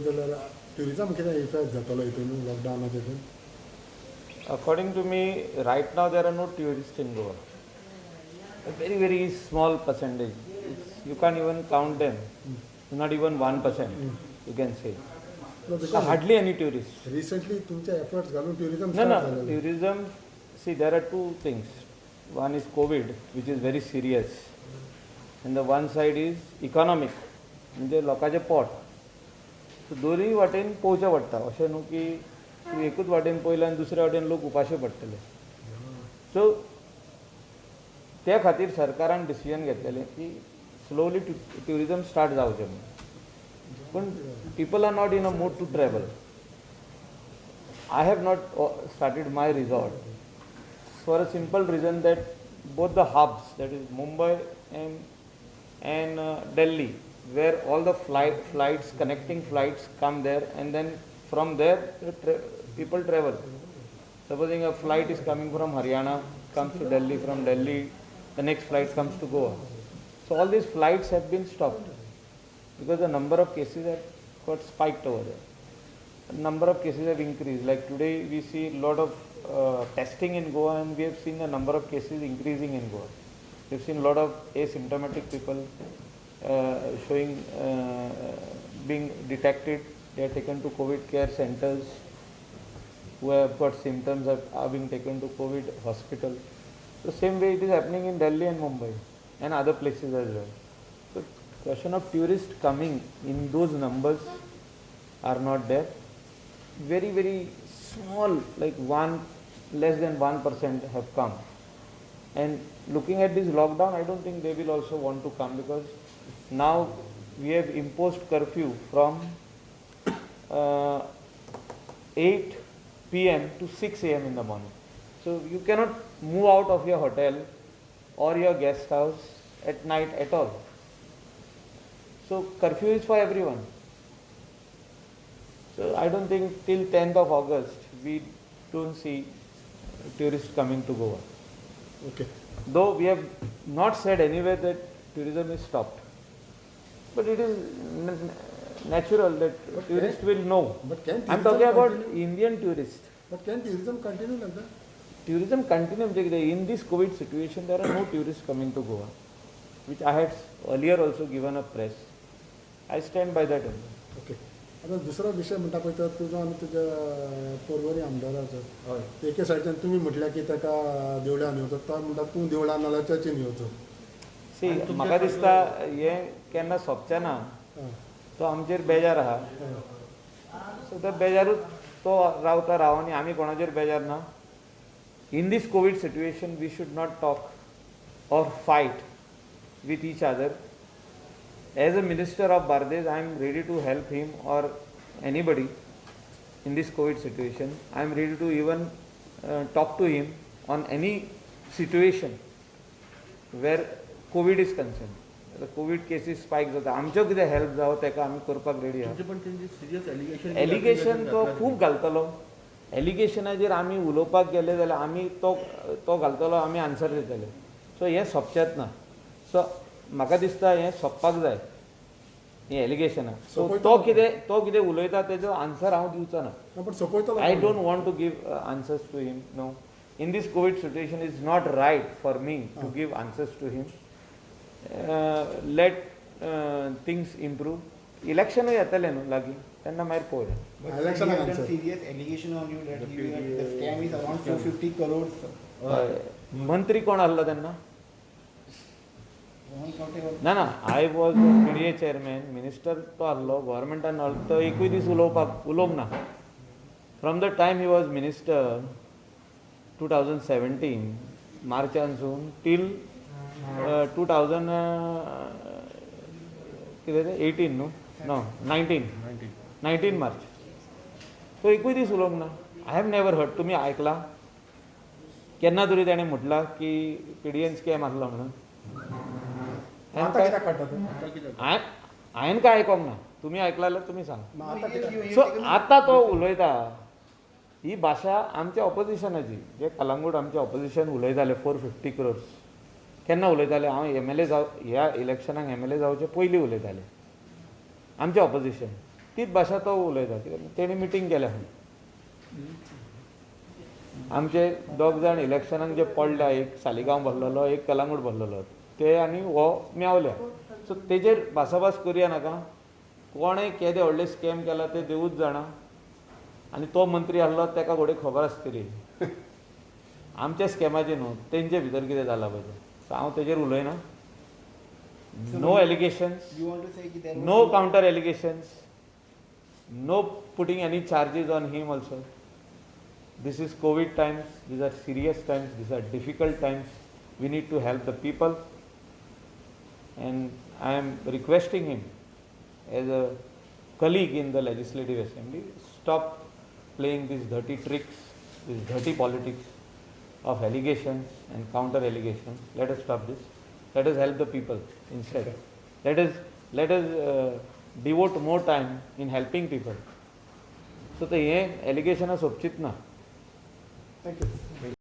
जाल्यार ट्युरिजम कितें इफेक्ट जातलो हितून लॉकडावनाच्या हितून? According to me, right now there are no tourists in Goa. A very, very small percentage. You can't even count them. Not even 1%, you can say. No, because Hardly any tourists. recently तुमचे efforts घालून tourism No, start no. झालेले. Tourism, see, there are two things. One is COVID, which is very serious. And the one side is economic. म्हणजे लोकांचे pot. सो दोनूय वाटेन पळोवचें पडटा. अशें न्हू की तूं एकूच वाटेन पळयलें आनी दुसऱ्या वाटेन लोक उपाशी पडटले. सो त्या खातीर सरकारान डिसिजन घेतलेलें की स्लोली ट्युरिजम स्टार्ट जावचें म्हणून. पूण people are not in a mood to travel. I have not started my resort for a simple reason that both the hubs, that is Mumbai and Delhi, where all the flights, connecting flights come there, and then from there people travel. Supposing a flight is coming from Haryana, comes to Delhi, from Delhi the next flight comes to Goa. So all these flights have been stopped because the number of cases have got spiked over there. Number of cases have increased. Like today we see a lot of testing in Goa, and we have seen the number of cases increasing in Goa. We've seen a lot of asymptomatic people showing being detected. They are taken to COVID care centers. Who have got symptoms are being taken to COVID hospital. So same way it is happening in Delhi and Mumbai and other places as well. So question of tourists coming in those numbers are not there. Very, very small, like less than 1% have come. And looking at this lockdown, I don't think they will also want to come, because now we have imposed curfew from 8 p.m. to 6 a.m. in the morning. So you cannot move out of your hotel or your guest house at night at all. So curfew is for everyone. So I don't think till 10th of August we don't see tourists coming to Goa. Okay. Though we have not said anywhere that tourism is stopped. But it is natural that tourists will know. But can I am tourism talking about continue? Indian tourists. But can tourism continue like that? Tourism continues. In this COVID situation, there are no tourists coming to Goa, which I had earlier also given a press. I stand by that also. Okay. आता दुसरो विशय म्हणटा पळय तो तुजो आनी तुज्या पर्वरी आमदाराचो. हय. एके सायडीच्यान तुमी म्हटल्या की ताका देवळान येवचो, तो म्हणटा तूं देवळान नाल्यार चर्चीन येवचो. सी, म्हाका दिसता हें केन्ना सोंपचें ना. तो आमचेर बेजार आहा. सो तो बेजारूच तो रावता राव, आनी आमी कोणाचेर बेजार ना. In this COVID situation, we should not talk or fight with each other. As a minister of Bardesh, I am ready to help him or anybody in this COVID situation. I am ready to even talk to him on any situation where COVID is concerned. The COVID cases spike जाता, आमचो कितें help जावो तेका आमी करपाक ready आहा. Allegation तो खूब घालतलो. एलिगेशनाचेर आमी उलोवपाक गेले जाल्यार आमी तो घालतलो, आमी आन्सर दितले. सो हें सोंपचेंच ना. सो म्हाका दिसता हें सोंपपाक जाय, हें एलिगेशनां. सो तो कितें उलयता तेजो आन्सर हांव दिवचो ना. पण सोपयतलो. I don't want to give answers to him. No. In this COVID situation, it's not right for me to give answers to him. Let things improve. Election येतले न्हू लागीं, तेन्ना मागीर पळोवया. Election answer. Serious allegation on you that the scam is around 250 crores. मंत्री कोण आहलो तेन्ना? ना ना, I was PDA chairman. Minister तो आहलो, गव्हर्मेंटान आहलो. तो एकूय दीस उलोवंक ना. From the time he was minister 2017 मार्चानसून टील 2018 न्हू, नो 19 मार्च. तो एकूय दीस उलोवंक ना. I have never heard. तुमी आयकला केन्ना तरी ताणें म्हटलां की PDN स्कॅम आहलो म्हणून? हांवें काय आयकोंक ना. तुमी आयकला जाल्यार तुमी सांग. सो आतां तो उलयता ही भाशा आमच्या ऑपोजिशनाची. जे कलंगूट आमचे ऑपोजिशन उलयताले 450 crores. केन्ना उलयताले? हांव MLA ह्या इलेक्शनाक MLA जावचे पयलीं उलयताले. आमचे ऑपोजिशन. तीच भाशा तो उलयता कित्याक तेणी मिटींग केल्या आमचे दोग जाण इलेक्शनाक जे पडल्या, एक सालिगांव भरलेलो, एक कलंगूट भरलेलो, ते आनी हो मेवल्या. सो तेजेर भासाभास करुया नाका. कोणें केदे व्हडले स्कॅम केला ते देवूच जाणा, आनी तो मंत्री आहलो ताका घोडे खबर आसतली आमच्या स्कॅमाची न्हू, तेंचे भितर कितें जालां पळय तें. सो हांव तेजेर उलयना. No allegations, You want to say that there was no counter allegations, no putting any charges on him also. This is COVID times, these are serious times, these are difficult times. We need to help the people, and I am requesting him as a colleague in the Legislative Assembly, stop playing these dirty tricks, these dirty politics of allegations and counter allegations. Let us stop this. Let us help the people instead. Let us devote more time in helping people. So the allegation is सोपचीत ना. Thank you.